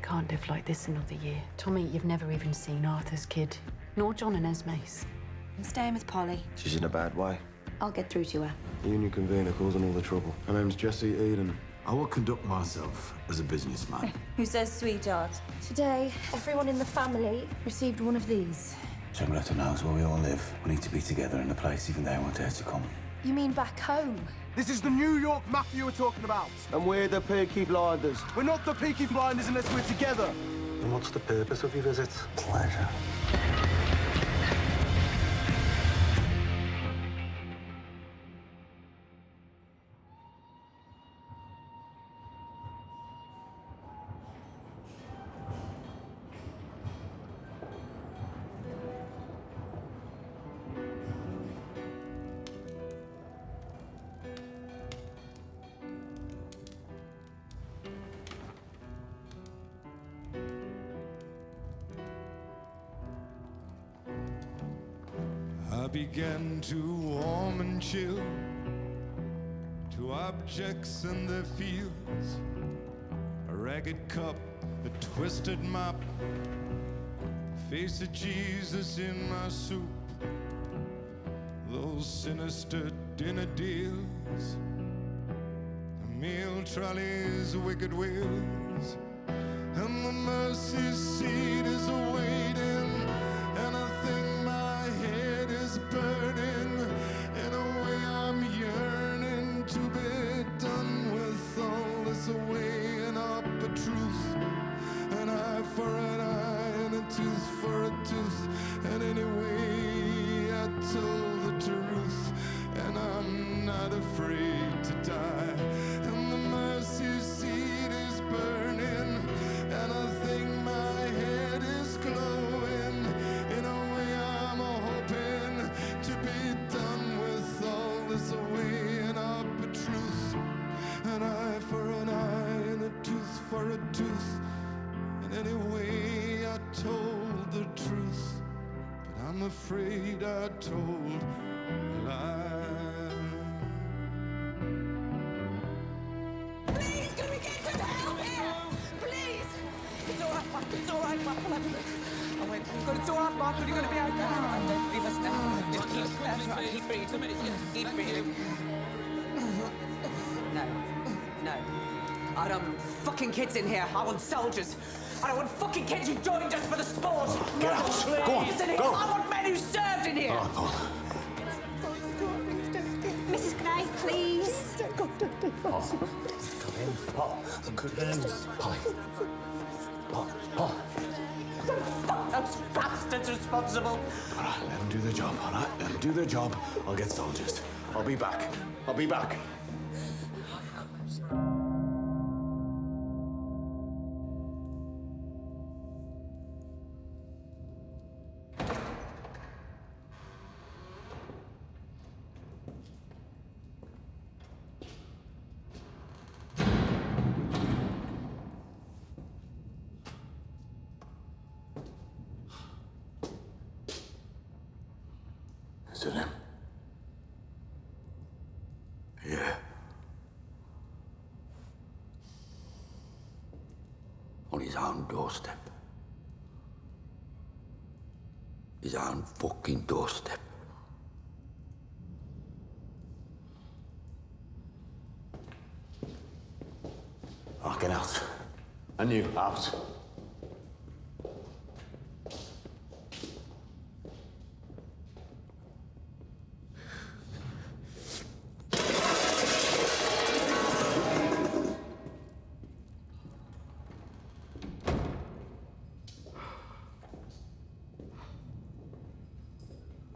can't live like this another year. Tommy, you've never even seen Arthur's kid, nor John and Esme's. I'm staying with Polly. She's in a bad way. I'll get through to her. Union convener causing all the trouble. My name's Jesse Eden. I will conduct myself as a businessman. Who says sweetheart? Today, everyone in the family received one of these. Chamberlain knows where we all live. We need to be together in a place even they won't dare to come. You mean back home? This is the New York mafia we're talking about. And we're the Peaky Blinders. We're not the Peaky Blinders unless we're together. And what's the purpose of your visit? Pleasure. I began to warm and chill to objects and their fields. A ragged cup, a twisted mop, the face of Jesus in my soup. Those sinister dinner deals, the meal trolley's wicked wheels, and the mercy seat is awaiting, and I think my head is burning. In a way I'm yearning to be done with all this weighing up a truth. An eye for an eye and a tooth for a tooth. And anyway I told the truth, and I'm not afraid to die. And the mercy seat is burning, and I think my head is glowing. In a way I'm hoping to be done with all this weighing up a truth. An eye for an eye and a tooth for a tooth. And anyway I told the truth, but I'm afraid I told a lie. Please, can we get some help here? Please! It's all right, Michael. It's all right, Michael. Oh, wait. It's all right, Michael. You're going to be okay. All right, don't leave us now. Just keep, that's right. Keep breathing. Keep breathing. No. No. I don't want fucking kids in here. I want soldiers. I don't want fucking kids who joined us for the sport. Get out. Please. Go on. Go. I want men who served in here. All right, Paul. Mrs. Gray, please. Paul. Come in. Paul. Good news. Paul. Paul. Paul. Fuck those bastards responsible. All right, let them do their job, all right? Let them do their job. I'll get soldiers. I'll be back. I'll be back. Is it him? Yeah. On his own doorstep. His own fucking doorstep. Oh, get out. And you, out.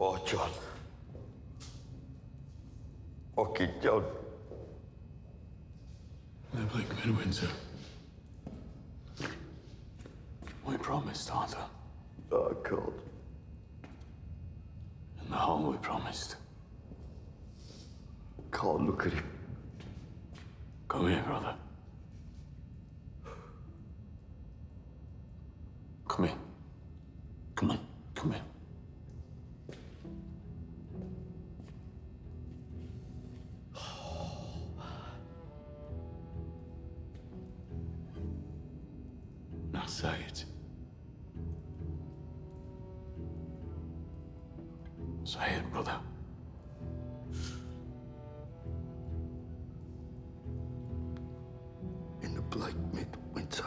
Oh, John. Fucking John. They're like midwinter. We promised, Arthur. Oh, God. And the home we promised. Can't look at him. Come here, brother. Come here. Come on, come here. Now say it. Say it, brother. In the bleak midwinter,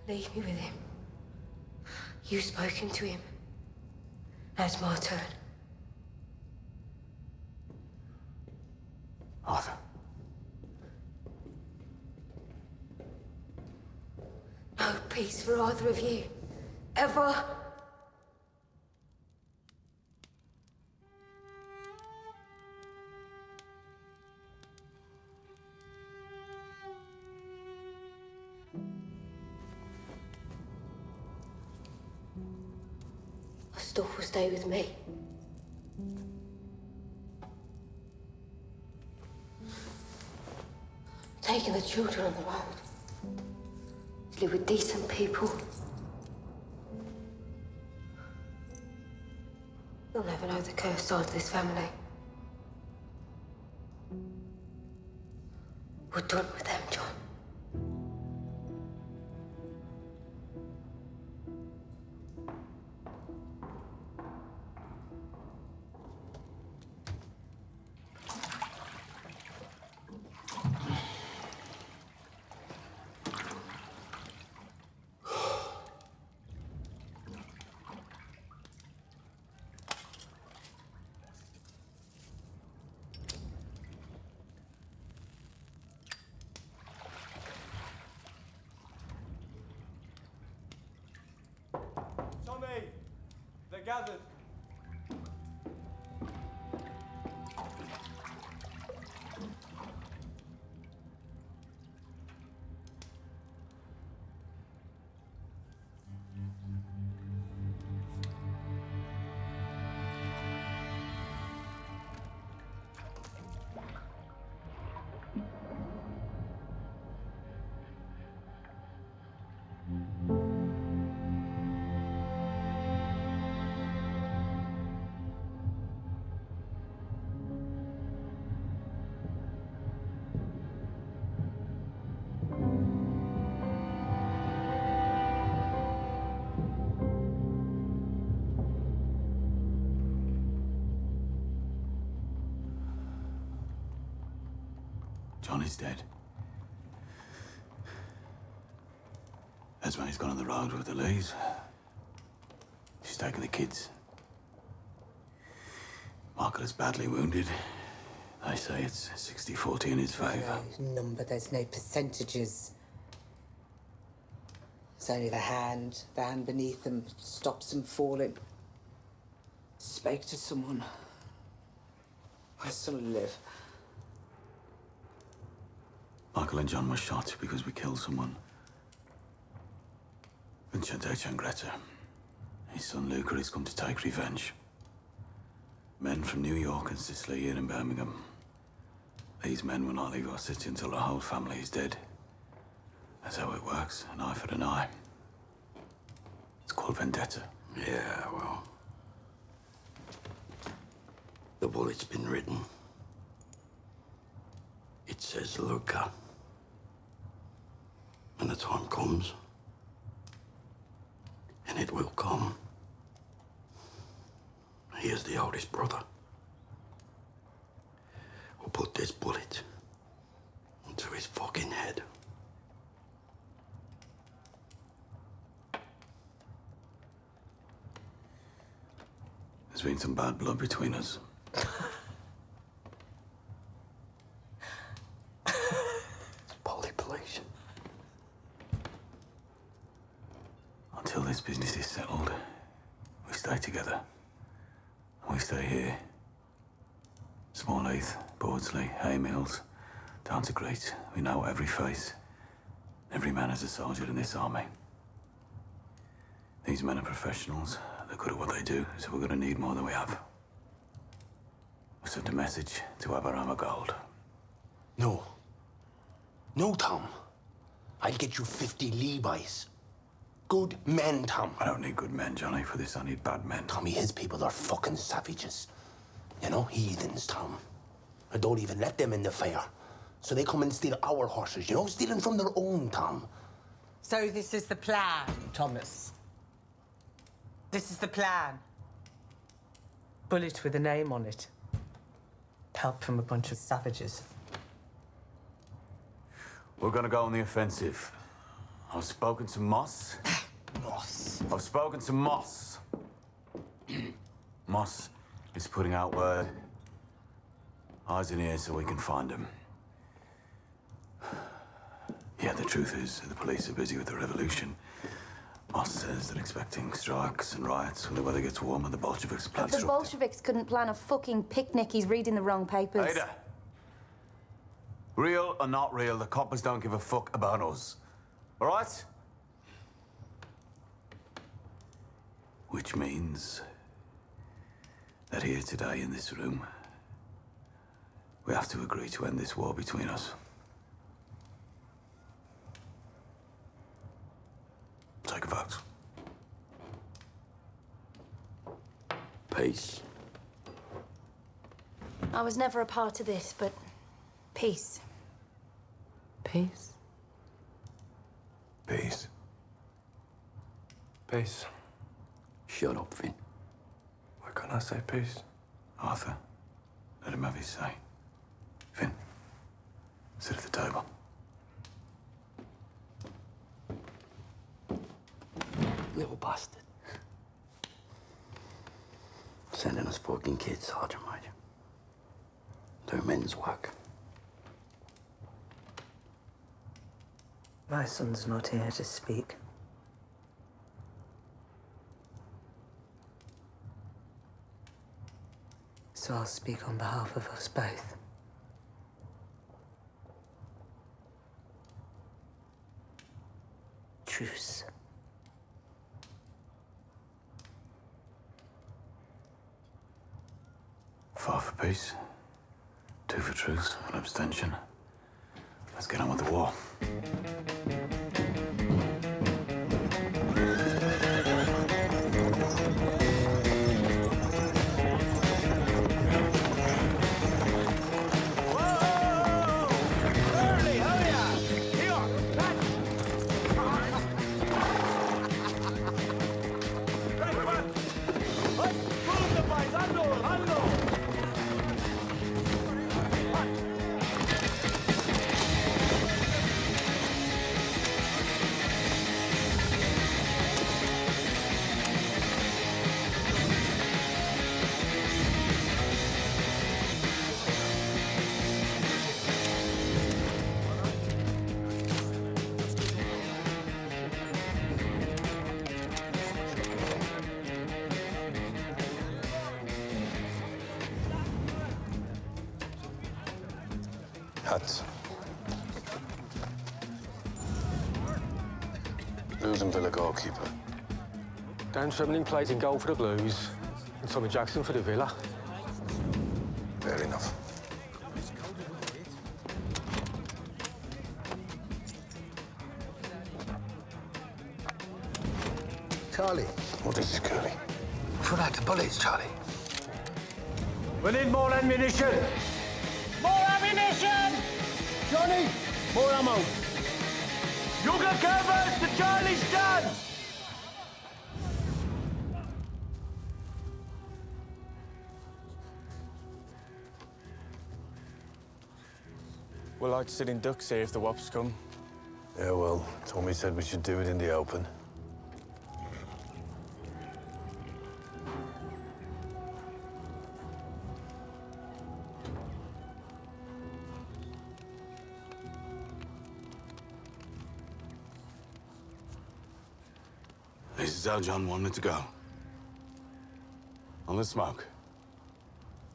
Leave me with him. You've spoken to him. Now it's my turn. Arthur. No peace for either of you. Ever. Stuff will stay with me. Taking the children on the road. To live with decent people. You'll never know the cursed side of this family. We're done with them, John. They're gathered. John is dead. Esme's gone on the road with the Lees. She's taken the kids. Michael is badly wounded. They say it's 60-40 in his favour. Number, there's no percentages. It's only the hand beneath them stops them falling. Spoke to someone. My son will live. Michael and John were shot because we killed someone. Vincente Changretta. His son Luca has come to take revenge. Men from New York and Sicily here in Birmingham. These men will not leave our city until the whole family is dead. That's how it works, an eye for an eye. It's called vendetta. Yeah, well, the bullet's been written. It says Luca. When the time comes, and it will come, he is the oldest brother. We'll put this bullet into his fucking head. There's been some bad blood between us. Manipulation. Until this business is settled, we stay together. We stay here. Small Heath, Bordsley, Hay Mills, down to Great. We know every face. Every man is a soldier in this army. These men are professionals. They're good at what they do, so we're going to need more than we have. We sent a message to Abraham Gold. No. No, Tom. I'll get you 50 Levi's. Good men, Tom. I don't need good men, Johnny. For this, I need bad men. Tommy, his people are fucking savages. You know, heathens, Tom. I don't even let them in the fair. So they come and steal our horses, you know, stealing from their own, Tom. So this is the plan, Thomas. This is the plan. Bullet with a name on it. Help from a bunch of savages. We're going to go on the offensive. I've spoken to Moss. Moss. I've spoken to Moss. Moss is putting out word. Eyes and ears so we can find him. Yeah, the truth is, the police are busy with the revolution. Moss says they're expecting strikes and riots when the weather gets warmer. The Bolsheviks plan The Bolsheviks couldn't plan a fucking picnic. He's reading the wrong papers. Ada, real or not real, the coppers don't give a fuck about us. All right? Which means that here today in this room, we have to agree to end this war between us. Take a vote. Peace. I was never a part of this, but peace. Peace? Peace. Peace. Shut up, Finn. Why can't I say peace? Arthur, let him have his say. Finn, sit at the table. Little bastard. Sending us fucking kids, Sergeant Major. Do men's work. My son's not here to speak. So I'll speak on behalf of us both. Truce. Four for peace, 2 for truce, 1 abstention. Let's get on with the war. Hats. Blues and Villa goalkeeper. Dan Tremling plays in goal for the Blues, and Tommy Jackson for the Villa. Fair enough. Charlie. What is this, Curly? Put out the bullets, Charlie. We need more ammunition! More ammunition! Johnny, more ammo. You get covered to Charlie's stand! We're like sitting ducks here if the wops come. Yeah, well, Tommy said we should do it in the open. This is how John wanted to go. On the smoke.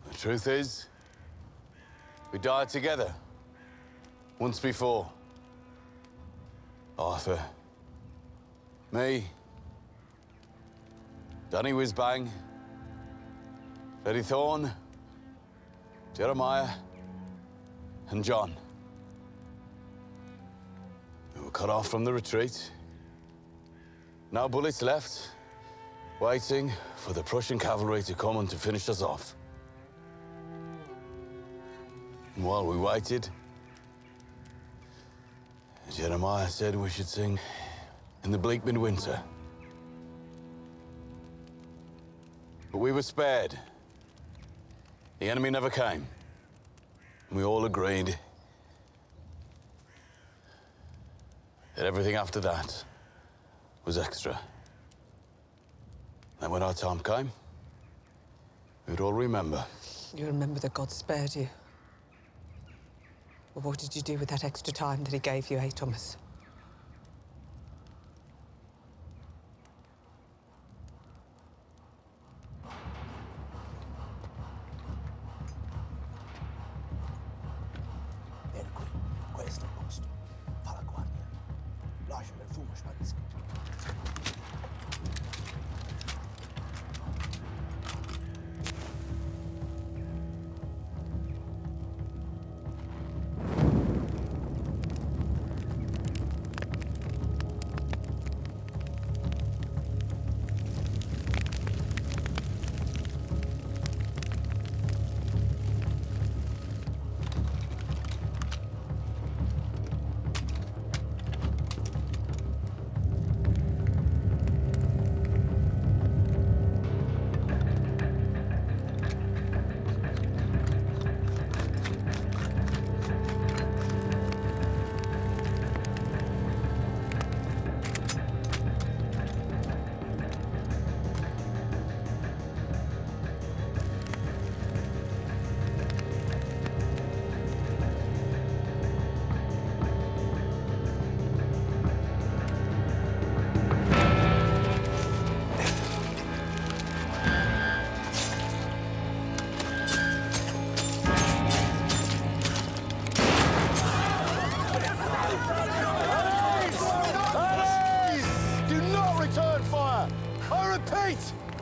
The truth is, we died together. Once before. Arthur, me, Danny Whizbang, Eddie Thorne, Jeremiah, and John. We were cut off from the retreat. No bullets left, waiting for the Prussian cavalry to come and to finish us off. And while we waited, Jeremiah said we should sing in the bleak midwinter. But we were spared. The enemy never came. And we all agreed that everything after that was extra. And when our time came, we'd all remember. You remember that God spared you? Well, what did you do with that extra time that he gave you, eh, Thomas? Questo è il posto. Fa la guardia. Lasciami il fumo sparisca.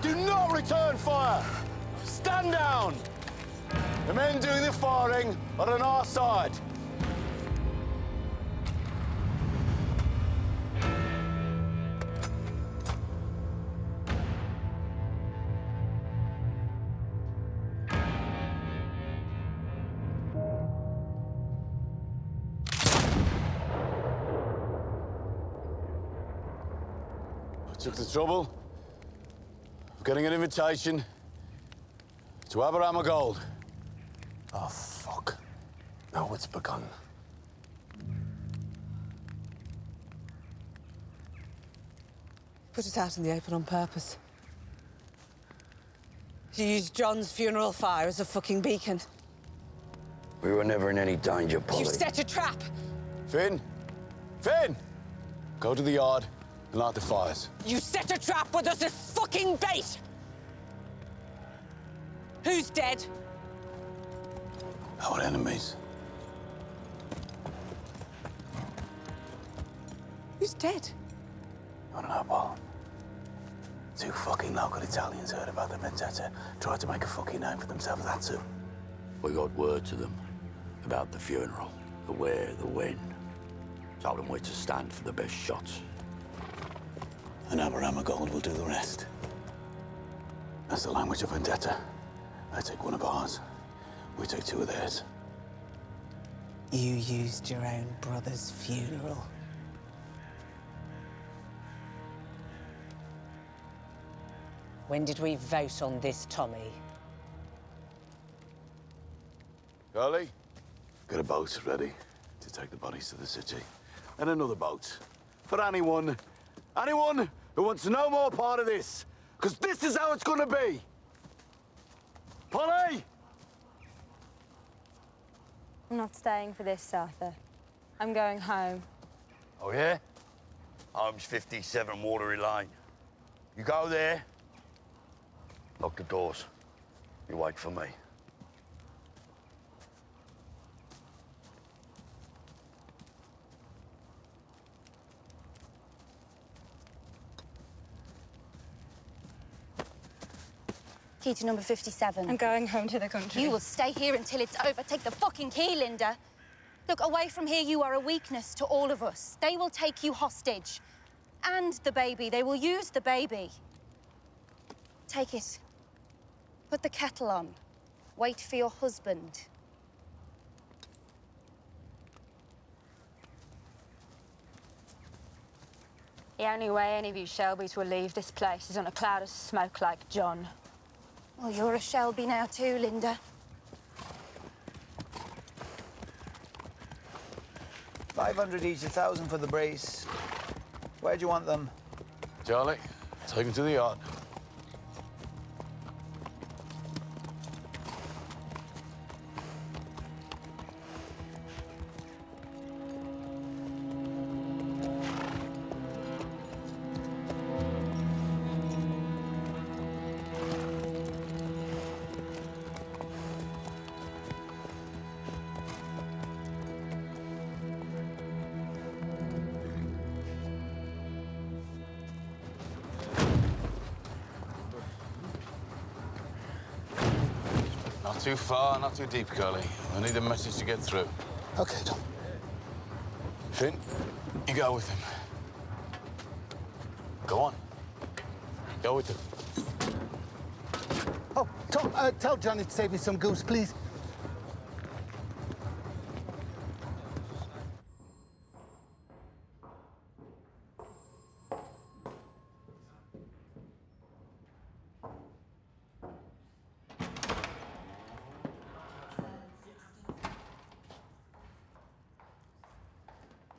Do not return fire! Stand down! The men doing the firing are on our side. I took the trouble of getting an invitation to Abraham Gold. Oh, fuck. Now it's begun. Put us out in the open on purpose. You used John's funeral fire as a fucking beacon. We were never in any danger, Polly. You set a trap! Finn! Finn! Go to the yard and light the fires. You set a trap with us as fucking bait! Who's dead? Our enemies. Who's dead? You wanna know, Paul? 2 fucking local Italians heard about the vendetta, tried to make a fucking name for themselves, that's who. We got word to them about the funeral, the where, the when. Told them where to stand for the best shots. And Abraham Gold will do the rest. That's the language of vendetta. They take one of ours, we take 2 of theirs. You used your own brother's funeral. When did we vote on this, Tommy? Charlie, get a boat ready to take the bodies to the city. And another boat for anyone who wants no more part of this. Because this is how it's gonna be. Polly! I'm not staying for this, Arthur. I'm going home. Oh, yeah? Home's 57 Watery Lane. You go there, lock the doors. You wait for me. key to number 57. I'm going home to the country. You will stay here until it's over. Take the fucking key, Linda. Look, away from here, you are a weakness to all of us. They will take you hostage. And the baby. They will use the baby. Take it. Put the kettle on. Wait for your husband. The only way any of you Shelbys will leave this place is on a cloud of smoke like John. Well, you're a Shelby now too, Linda. 500 each, 1,000 for the brace. Where do you want them? Charlie, take him to the yacht. Not too far, not too deep, Curly. I need a message to get through. Okay, Tom. Finn, you go with him. Go on. Go with him. Oh, Tom, tell Johnny to save me some goose, please.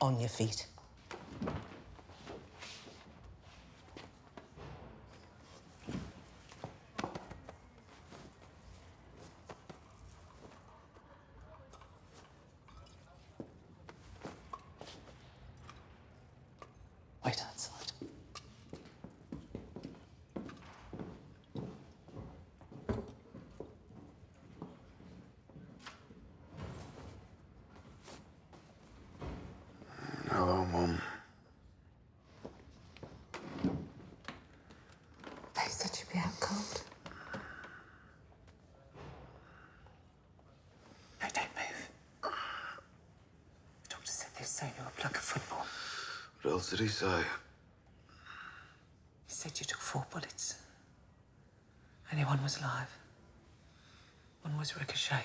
On your feet. Wait outside. Hello, Mum. They said you'd be out cold. No, don't move. The doctor said they say you're a plug of football. What else did he say? He said you took 4 bullets. Only one was live. One was ricochet.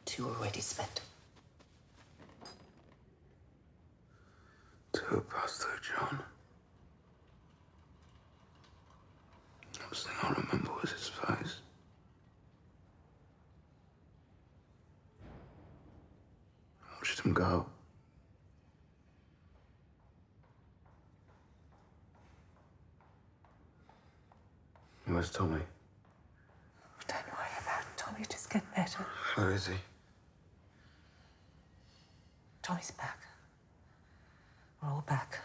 2 already spent. 2 passed through John. The last thing I remember was his face. I watched him go. Where's Tommy? Don't worry about Tommy, just get better. Where is he? Tommy's back. We're all back.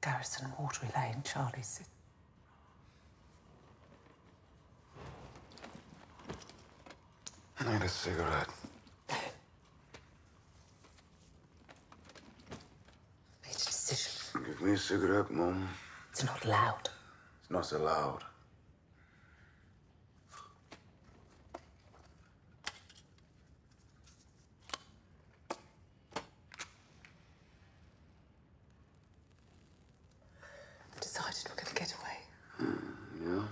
Garrison, Watery Lane, Charlie's. I need a cigarette. Made a decision. Give me a cigarette, Mum. It's not allowed. It's not allowed. I've decided we're going to get away. Yeah?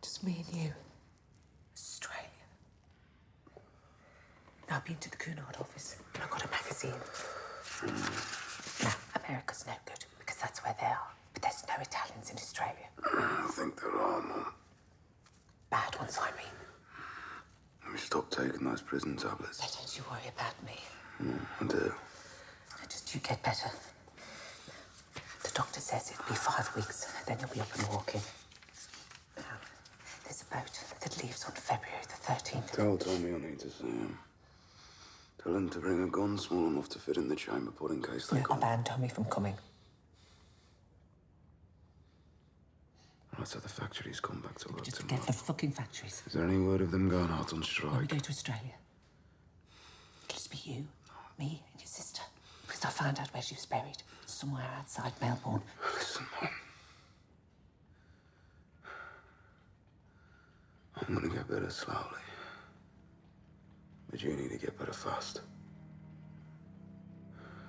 Just me and you. Australia. Now, I've been to the Cunard office and I've got a magazine. Now, America's no good because that's where they are. But there's no Italians in Australia. I think there are, Mum. Bad ones, I mean. We stop taking those prison tablets. Now, don't you worry about me. I do. Now, just you get better. The doctor says it'll be 5 weeks, then you'll be up and walking. Now, there's a boat that leaves on February the 13th. Tell Tommy I need to see him. Tell him to bring a gun small enough to fit in the chamber pot in case they I'll come. ban Tommy from coming. Right, so the factories come back to work Just tomorrow. forget the fucking factories. Is there any word of them going out on When we strike? go to Australia, it'll just be you, me, and your sister. Because I found out where she was buried. Somewhere outside Melbourne. Listen, Mum. I'm gonna get better slowly. But you need to get better fast.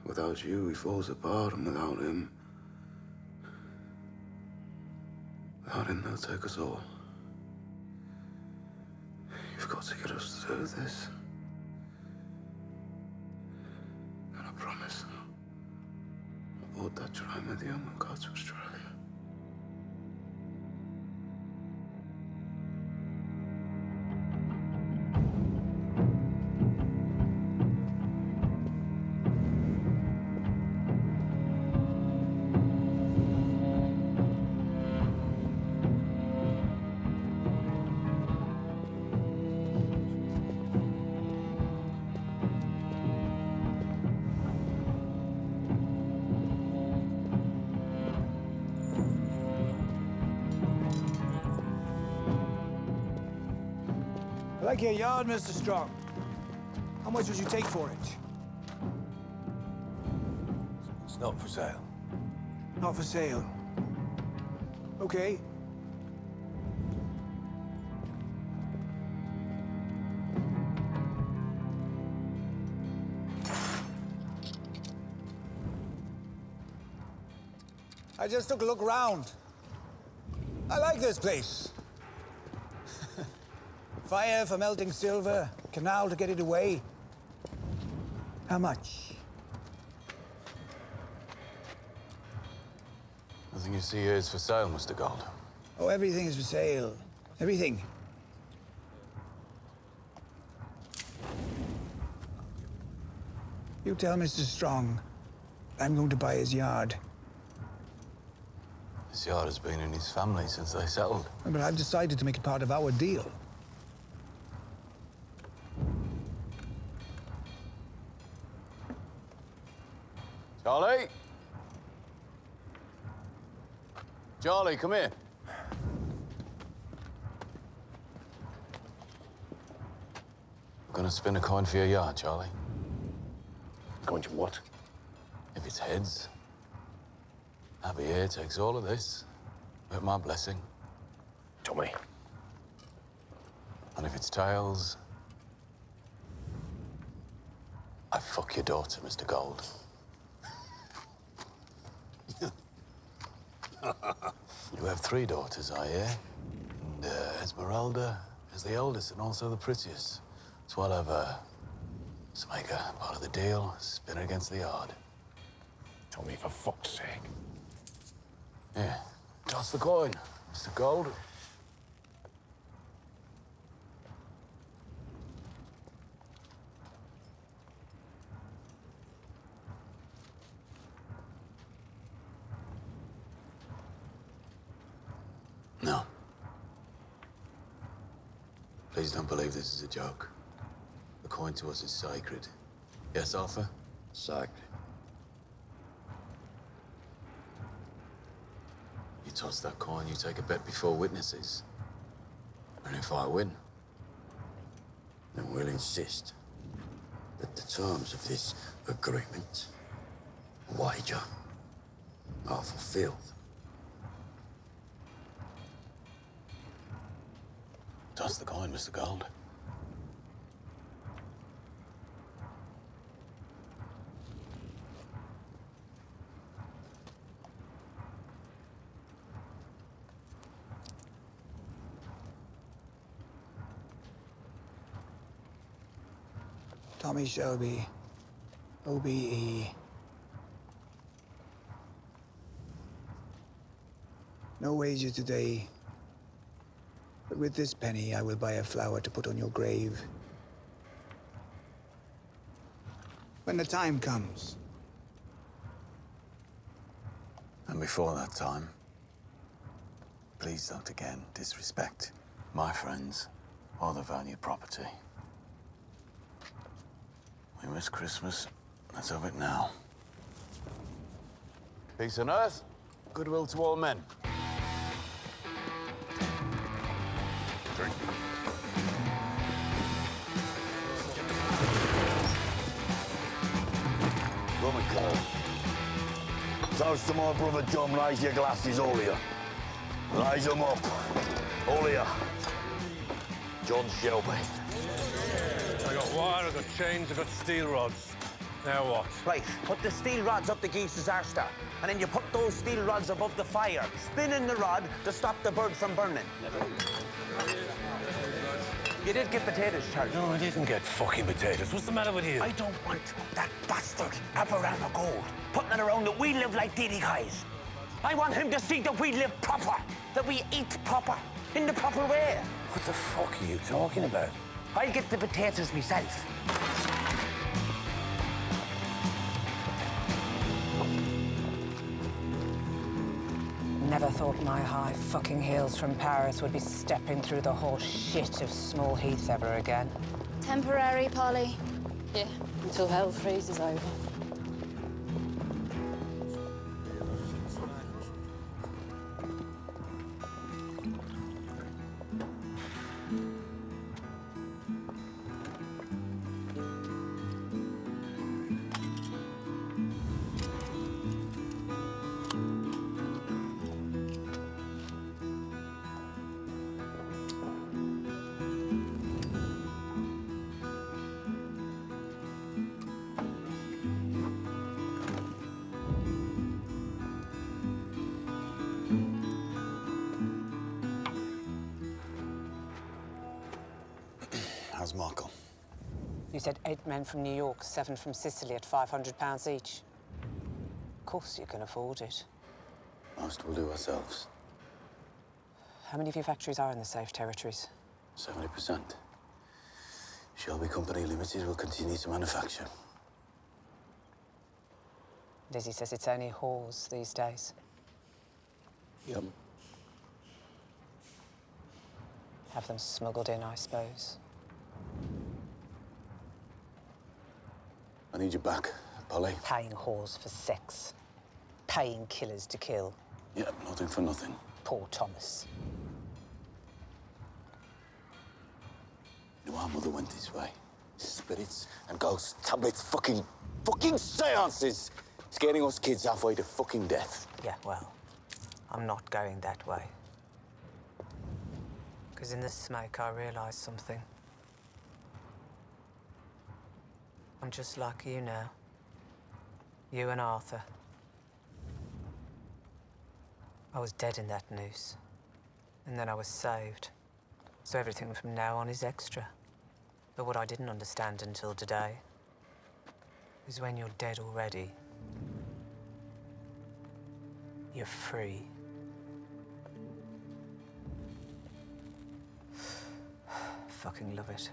Without you, he falls apart, and without him, they'll take us all. You've got to get us to do this. And I promise, I bought that train with you and we'll go to Australia. I like your yard, Mr. Strong. How much would you take for it? It's not for sale. Not for sale. Okay. I just took a look around. I like this place. Fire for melting silver, canal to get it away. How much? Nothing you see here is for sale, Mr. Gold. Oh, everything is for sale. Everything. You tell Mr. Strong I'm going to buy his yard. This yard has been in his family since they settled. But I've decided to make it part of our deal. Charlie? Charlie, come here. I'm gonna spin a coin for your yard, Charlie. Going to what? If it's heads, Abby here takes all of this with my blessing. Tommy. And if it's tails, I fuck your daughter, Mr. Gold. You have 3 daughters, I hear. And Esmeralda is the eldest and also the prettiest. So I'll have to make her part of the deal, spin her against the yard. Tommy, for fuck's sake. Yeah. Toss the coin, Mr. Gold. No. Please don't believe this is a joke. The coin to us is sacred. Yes, Arthur? Sacred. You toss that coin, you take a bet before witnesses. And if I win, then we'll insist that the terms of this agreement, wager, are fulfilled. Toss the coin, Mr. Gold. Tommy Shelby, OBE. No wages today. But with this penny, I will buy a flower to put on your grave. When the time comes. And before that time, please don't again disrespect my friends or the valued property. We miss Christmas. Let's have it now. Peace on earth, goodwill to all men. Drink. Rum and coke. Toast to my brother John. Raise your glasses, all of you. Raise them up. All of you. John Shelby. I got wire, I got chains, I got steel rods. Now what? Right, put the steel rods up the geese's arse there, and then you put those steel rods above the fire, spinning the rod to stop the bird from burning. You did get potatoes, Charlie. No, I didn't get fucking potatoes. What's the matter with you? I don't want that bastard Aberama Gold putting it around that we live like Diddy guys. I want him to see that we live proper, that we eat proper, in the proper way. What the fuck are you talking about? I'll get the potatoes myself. Never thought my high fucking heels from Paris would be stepping through the whole shit of Small Heath ever again. Temporary, Polly. Yeah, until hell freezes over. How's Markle? You said 8 men from New York, 7 from Sicily at £500 each. Of course you can afford it. Most we'll do ourselves. How many of your factories are in the safe territories? 70%. Shelby Company Limited will continue to manufacture. Lizzie says it's only whores these days. Yep. Have them smuggled in, I suppose. I need you back, Polly. Paying whores for sex. Paying killers to kill. Yep, nothing for nothing. Poor Thomas. You know, our mother went this way. Spirits and ghosts, tablets, fucking seances. Scaring us kids halfway to fucking death. Yeah, well, I'm not going that way. Because in the smoke, I realised something. I'm just like you now. You and Arthur. I was dead in that noose. And then I was saved. So everything from now on is extra. But what I didn't understand until today is when you're dead already, you're free. Fucking love it.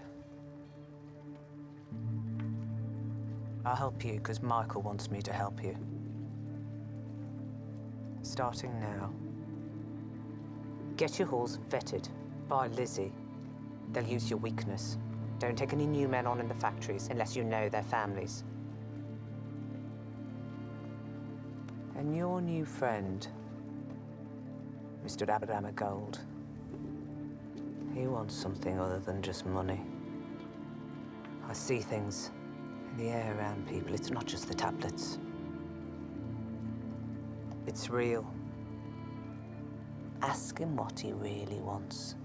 I'll help you because Michael wants me to help you. Starting now. Get your halls vetted by Lizzie. They'll use your weakness. Don't take any new men on in the factories unless you know their families. And your new friend, Mr. Aberama Gold, he wants something other than just money. I see things in the air around people. It's not just the tablets. It's real. Ask him what he really wants.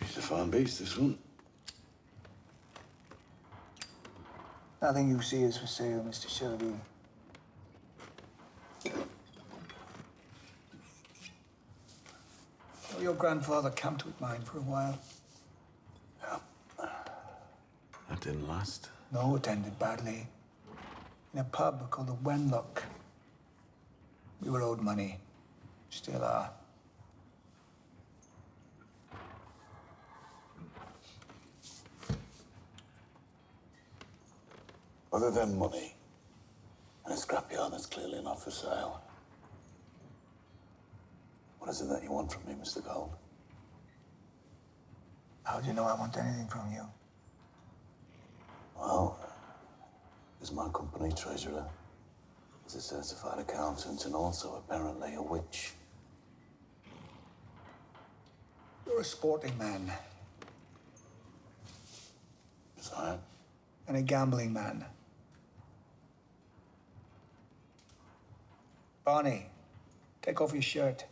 It's a fine beast, this one. Nothing you see is for sale, Mr. Shelby. Well, your grandfather camped with mine for a while. Yeah. That didn't last. No, it ended badly. In a pub called the Wenlock. We were owed money. Still are. Other than money, That's clearly not for sale. What is it that you want from me, Mr. Gold? How do you know I want anything from you? Well, he's my company treasurer. He's a certified accountant and also apparently a witch. You're a sporting man. Yes, I am. And a gambling man. Barney, take off your shirt.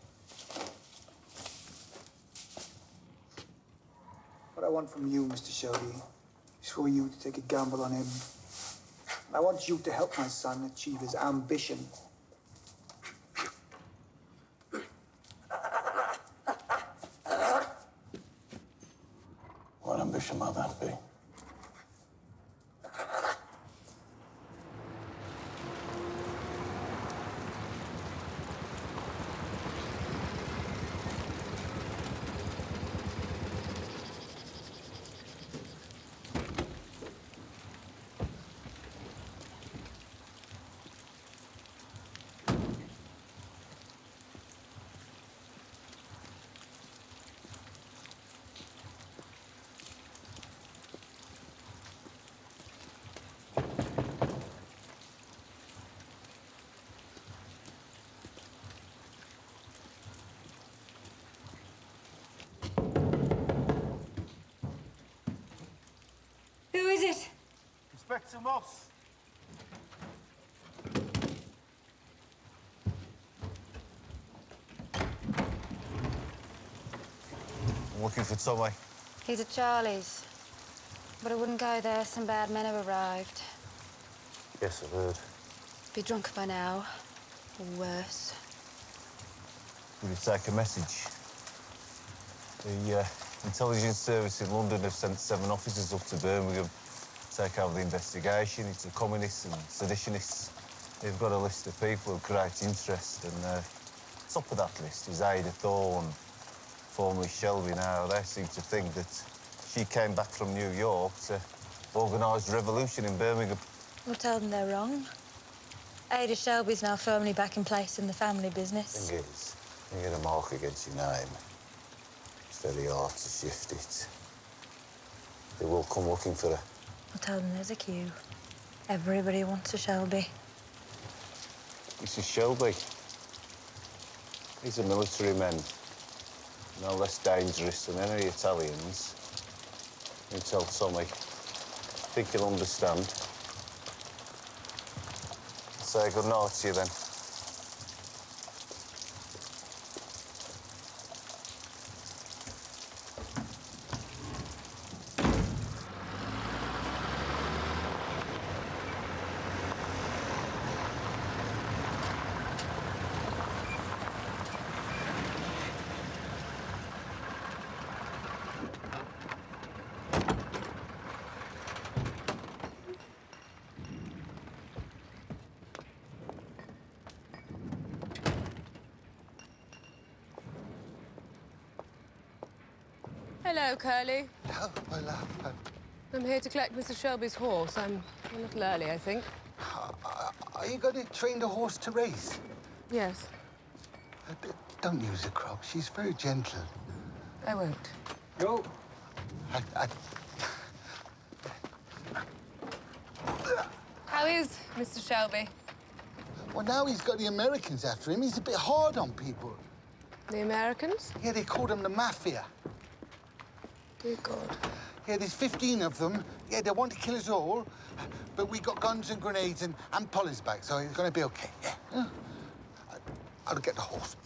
What I want from you, Mr. Shelby, is for you to take a gamble on him. I want you to help my son achieve his ambition. What ambition might that be? Who is it? Inspector Moss. I'm looking for Tommy. He's at Charlie's. But I wouldn't go there. Some bad men have arrived. Yes, I've heard. Be drunk by now. Or worse. Will you take a message? The intelligence service in London have sent 7 officers up to Birmingham to take over the investigation into communists and seditionists. They've got a list of people of great interest, and top of that list is Ada Thorne, formerly Shelby now. They seem to think that she came back from New York to organise a revolution in Birmingham. We'll tell them they're wrong. Ada Shelby's now firmly back in place in the family business. Thing is, you get a mark against your name. It's very hard to shift it. They will come looking for her. We'll tell them there's a queue. Everybody wants a Shelby. This is Shelby. He's a military man. No less dangerous than any Italians. You tell Tommy. I think he'll understand. Say good night to you then. Hello, Curly. Hello, my love. I'm here to collect Mr. Shelby's horse. I'm a little early, I think. Are you going to train the horse to race? Yes. Don't use the crop. She's very gentle. I won't. Go. How is Mr. Shelby? Well, now he's got the Americans after him. He's a bit hard on people. The Americans? Yeah, they call them the Mafia. Dear God. Yeah, there's 15 of them. Yeah, they want to kill us all. But we got guns and grenades and polys back, so it's going to be OK. Yeah. I'll get the horse.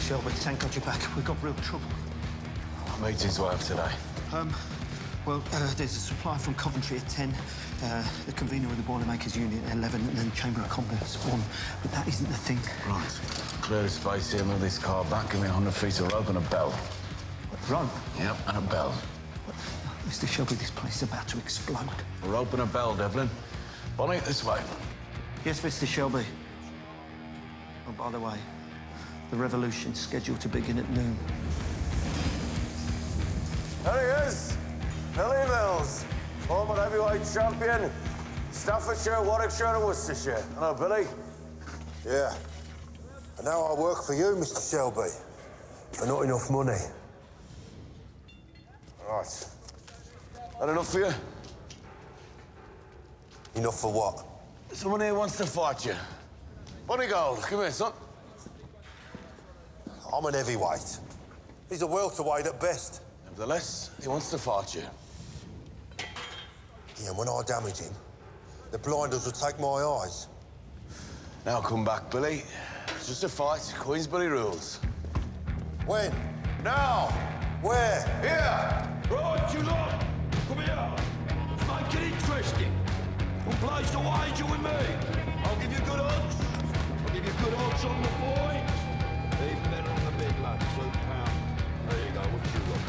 Shelby, thank God you're back. We've got real trouble. What meetings do I have today? Well, there's a supply from Coventry at 10, the convener of the Boilermakers Union at 11, and then Chamber of Commerce at 1. But that isn't the thing. Right. Clear the space here, move this car back, give me 100 feet of rope and a bell. Rope? Yep, and a bell. Mr. Shelby, this place is about to explode. We're open a bell, Devlin. Bonnie, this way. Yes, Mr. Shelby. Oh, by the way, the revolution's scheduled to begin at noon. There he is. Billy Mills, former heavyweight champion, Staffordshire, Warwickshire and Worcestershire. Hello, Billy. Yeah. And now I work for you, Mr. Shelby, for not enough money. Right. That enough for you? Enough for what? Someone here wants to fight you. Bonnie Gold, come here, son. I'm an heavyweight. He's a welterweight at best. Nevertheless, he wants to fight you. Yeah, and when I damage him, the blinders will take my eyes. Now come back, Billy. It's just a fight. Queensberry rules. When? Now! Where? Here! Right, you lot! Come here! Let's make it interesting. Who plays the wager with me? I'll give you good odds. I'll give you good odds on the points. Even better on the big lad, £2. There you go, what you got?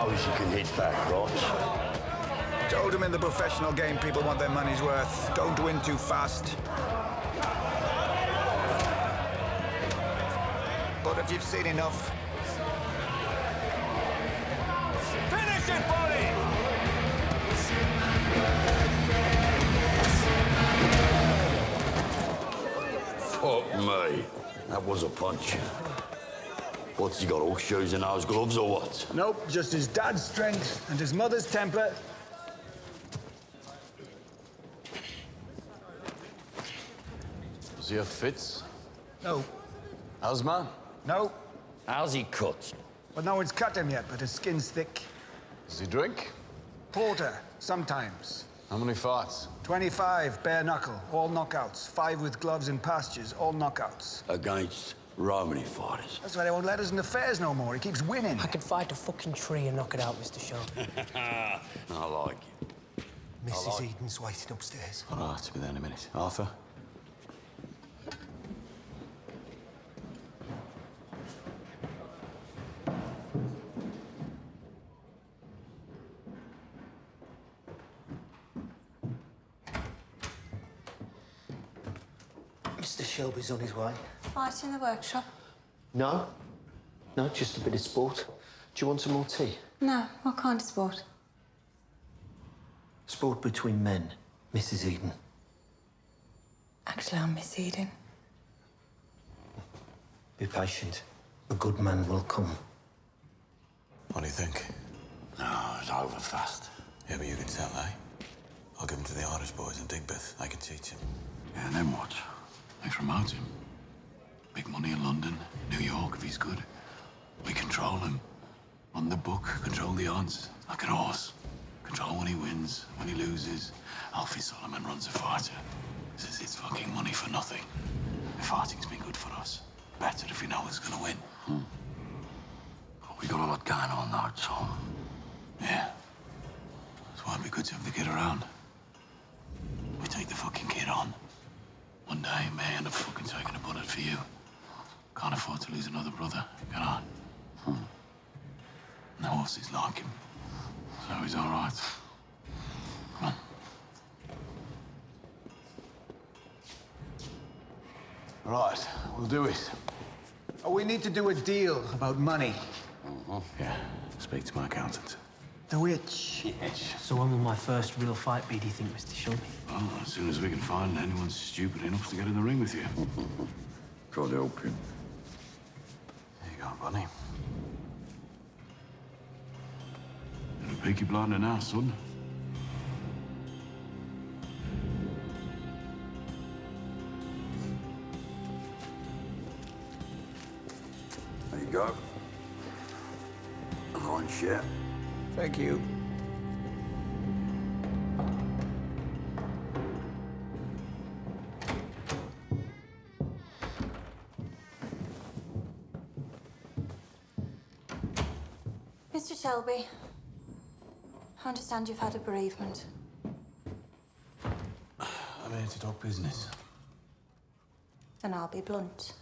You can hit back, right? Told him in the professional game people want their money's worth. Don't win too fast. But if you've seen enough... Finish it, buddy! Fuck me. That was a punch. What's he got, horseshoes in those gloves or what? Nope, just his dad's strength and his mother's temper. Does he have fits? No. Asthma? No. How's he cut? Well, no one's cut him yet, but his skin's thick. Does he drink? Porter, sometimes. How many fights? 25, bare knuckle, all knockouts. 5 with gloves and pastures, all knockouts. Against Romany fighters. That's why they won't let us in the fairs no more. He keeps winning. I could fight a fucking tree and knock it out, Mr. Shelby. I like it. Mrs. Eden's waiting upstairs. All right, I'll be there in a minute. Arthur? Mr. Shelby's on his way. Fight in the workshop? No. No, just a bit of sport. Do you want some more tea? No. What kind of sport? Sport between men, Mrs. Eden. Actually, I'm Miss Eden. Be patient. A good man will come. What do you think? No, it's over fast. Yeah, but you can tell, eh? I'll give him to the Irish boys in Digbeth. They can teach him. Yeah, and then what? They promote him. Big money in London, New York, if he's good. We control him. Run the book, control the odds. Like an horse. Control when he wins, when he loses. Alfie Solomon runs a fighter. Says it's fucking money for nothing. The fighting's been good for us. Better if we know who's gonna win. We got a lot going on now, Tom. Yeah. That's why it'd be good to have the kid around. We take the fucking kid on. One day, may end up fucking taking a bullet for you. Can't afford to lose another brother, can I? No horses like him. So he's all right. Come on. Right, we'll do it. Oh, we need to do a deal about money. Yeah, speak to my accountant. The witch. Yes. So when will my first real fight be, do you think, Mr. Shelby? Well, as soon as we can find anyone stupid enough to get in the ring with you. God help you. There you go, Bunny. Peaky blinder now, son. There you go. Go and share. Thank you. Mr. Shelby, I understand you've had a bereavement. I'm here to talk business. And I'll be blunt.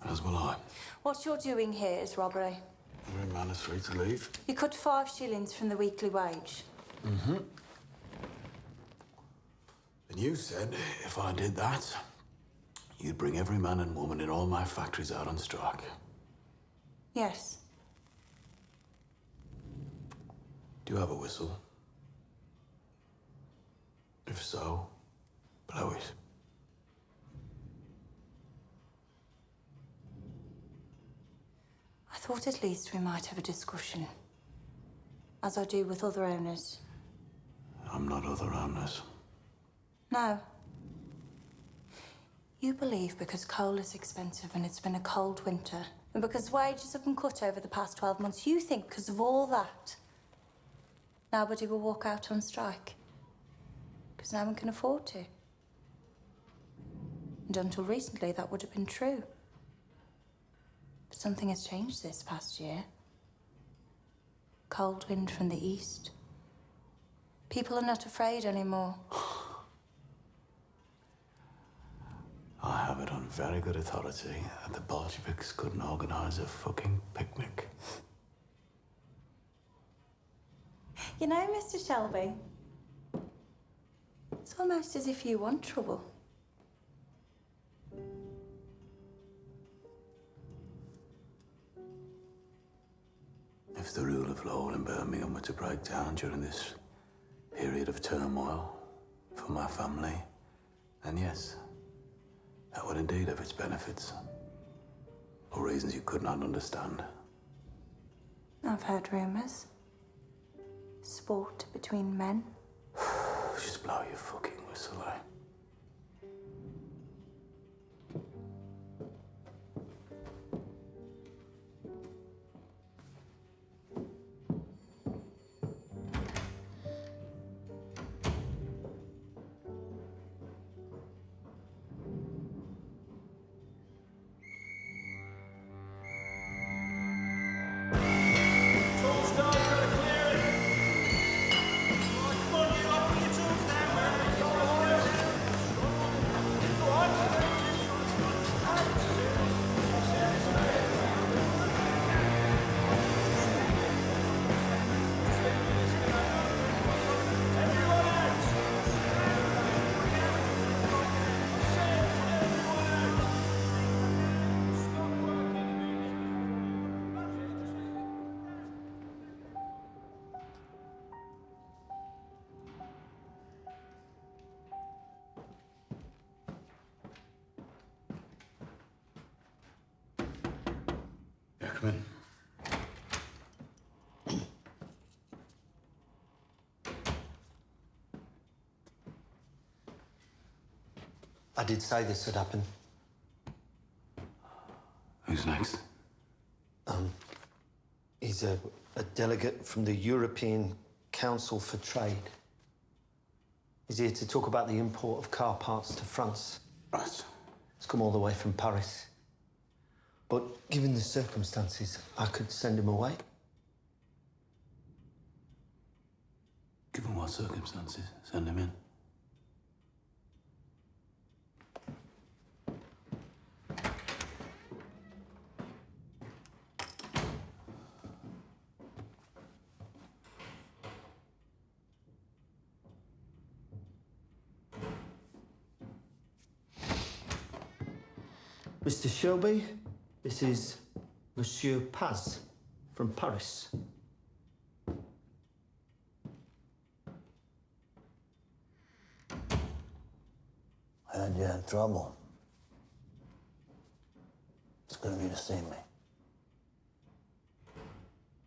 As will I. What you're doing here is robbery. Every man is free to leave. You cut 5 shillings from the weekly wage. Mm-hmm. And you said if I did that, you'd bring every man and woman in all my factories out on strike. Yes. Do you have a whistle? If so, blow it. I thought at least we might have a discussion, as I do with other owners. I'm not other owners. No. You believe because coal is expensive and it's been a cold winter, and because wages have been cut over the past 12 months, you think because of all that, nobody will walk out on strike. Because no one can afford to. And until recently, that would have been true. But something has changed this past year. Cold wind from the east. People are not afraid anymore. I have it on very good authority that the Bolsheviks couldn't organize a fucking picnic. You know, Mr. Shelby, it's almost as if you want trouble. If the rule of law in Birmingham were to break down during this period of turmoil for my family, then yes, that would indeed have its benefits. For reasons you could not understand. I've heard rumours. Sport between men. Just blow your fucking whistle, eh? Yeah, come in. I did say this would happen. Who's next? He's a delegate from the European Council for Trade. He's here to talk about the import of car parts to France. Right. He's come all the way from Paris. But given the circumstances, I could send him away. Given what circumstances? Send him in. Mr. Shelby, this is Monsieur Paz from Paris. I heard you had trouble. It's good of you to see me.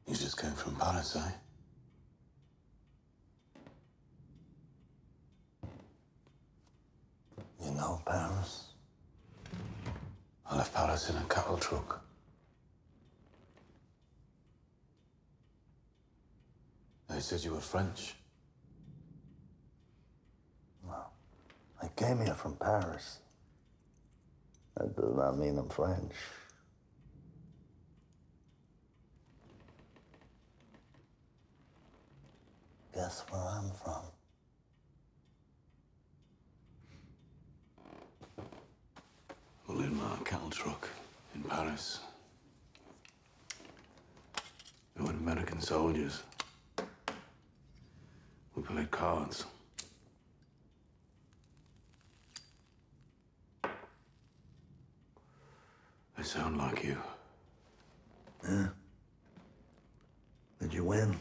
You just came from Paris, eh? out Paris? I left Paris in a cattle truck. They said you were French. Well, I came here from Paris. That does not mean I'm French. Guess where I'm from? Well, in my cattle truck in Paris, there were American soldiers. We played cards. They sound like you. Yeah. Did you win?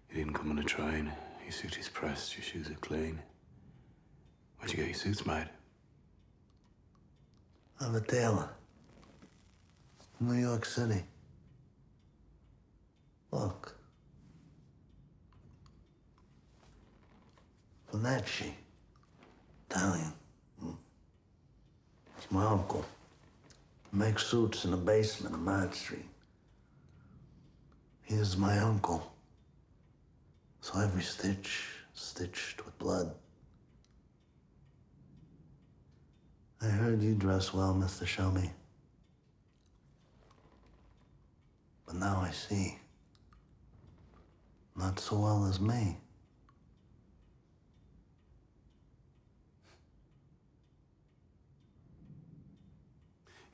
You didn't come on a train. Your suit is pressed, your shoes are clean. Where'd you get your suits made? I'm a tailor. New York City. Look. Finacci. Italian. It's my uncle. He makes suits in the basement of Mad Street. He is my uncle. So every stitch, stitched with blood. I heard you dress well, Mr. Shelby. But now I see. Not so well as me.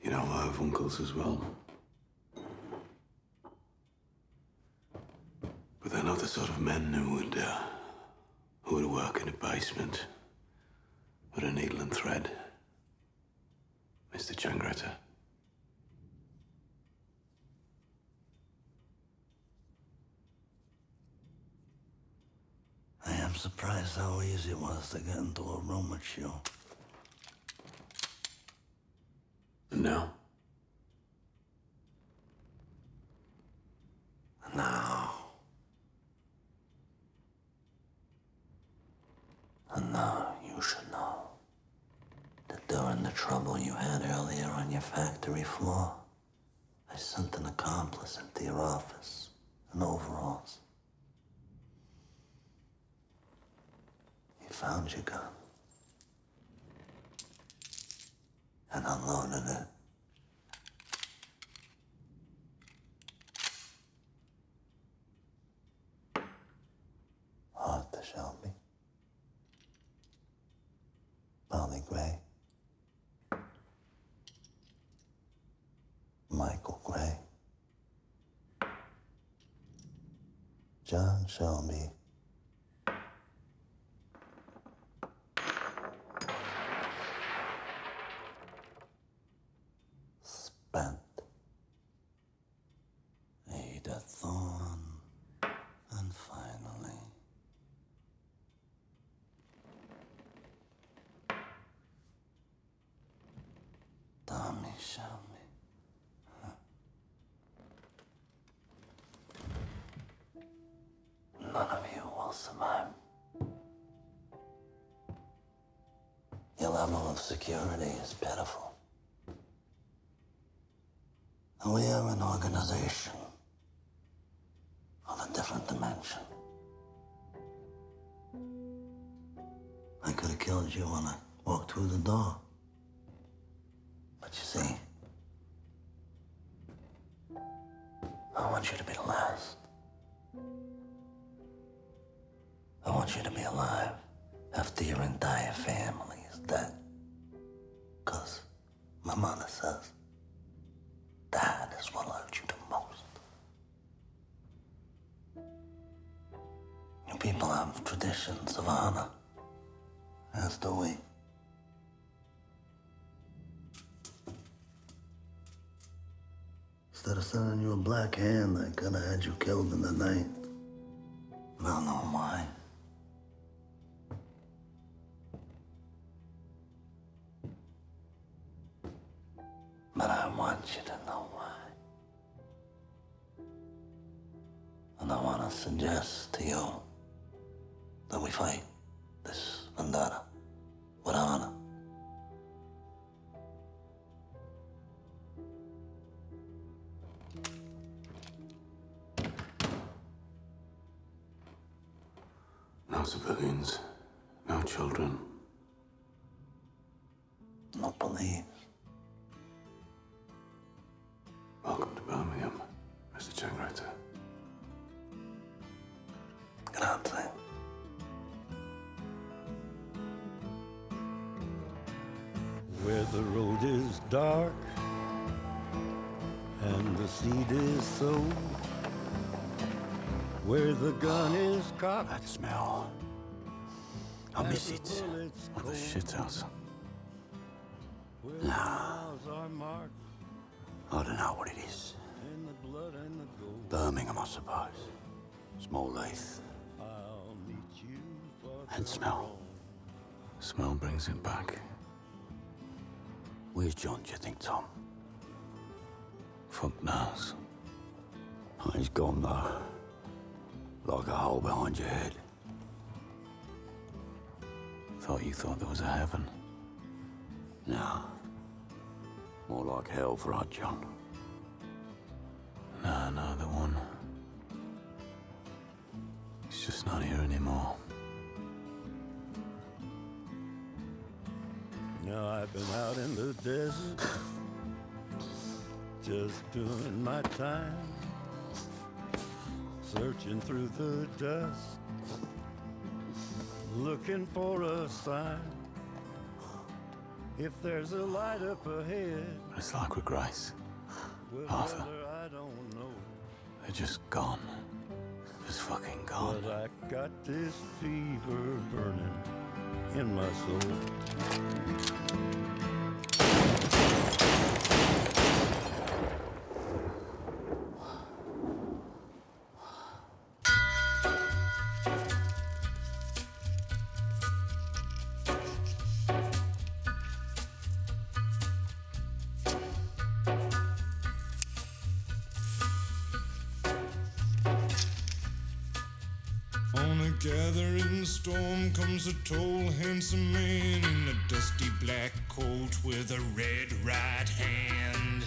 You know, I have uncles as well. But they're not the sort of men who would work in a basement with a needle and thread. Mr. Changretta. I am surprised how easy it was to get into a room with you. And now? And now you should know that during the trouble you had earlier on your factory floor, I sent an accomplice into your office in overalls. He found your gun and unloaded it. Arthur Shelby. Molly Gray. Michael Gray. John Shelby. Spent. Ada Thorne. And finally, Tommy Shelby. None of you will survive. Your level of security is pitiful. And we are an organization of a different dimension. I could have killed you when I walked through the door. But you see, I want you to be the last. I want you to be alive after your entire family is dead. 'Cause my mother says that is what hurt you the most. You people have traditions of honor, as do we. Instead of sending you a black hand, I could have had you killed in the night. I don't know why. But I want you to know why. And I want to suggest to you that we fight this vendetta. with honor. No civilians, no children. No police. Welcome to Birmingham, Mr. Checkwriter. Grazie. Where the road is dark and the seed is sown, where the gun is cocked. That smell. I miss it. What the shit house. Nah. I don't know what it is. Birmingham, I suppose. Small Leith. And smell. Smell brings it back. Where's John, do you think, Tom? Fuck knows. Oh, he's gone, though. Like a hole behind your head. Thought you thought there was a heaven. No. More like hell for our John. Nah, neither one. He's just not here anymore. Now I've been out in the desert, just doing my time, searching through the dust, looking for a sign. If there's a light up ahead. But it's like with Grace, Arthur. I don't know. They're just gone. Just fucking gone. But I got this fever burning in my soul. On a gathering storm comes a tall, handsome man in a dusty black coat with a red right hand.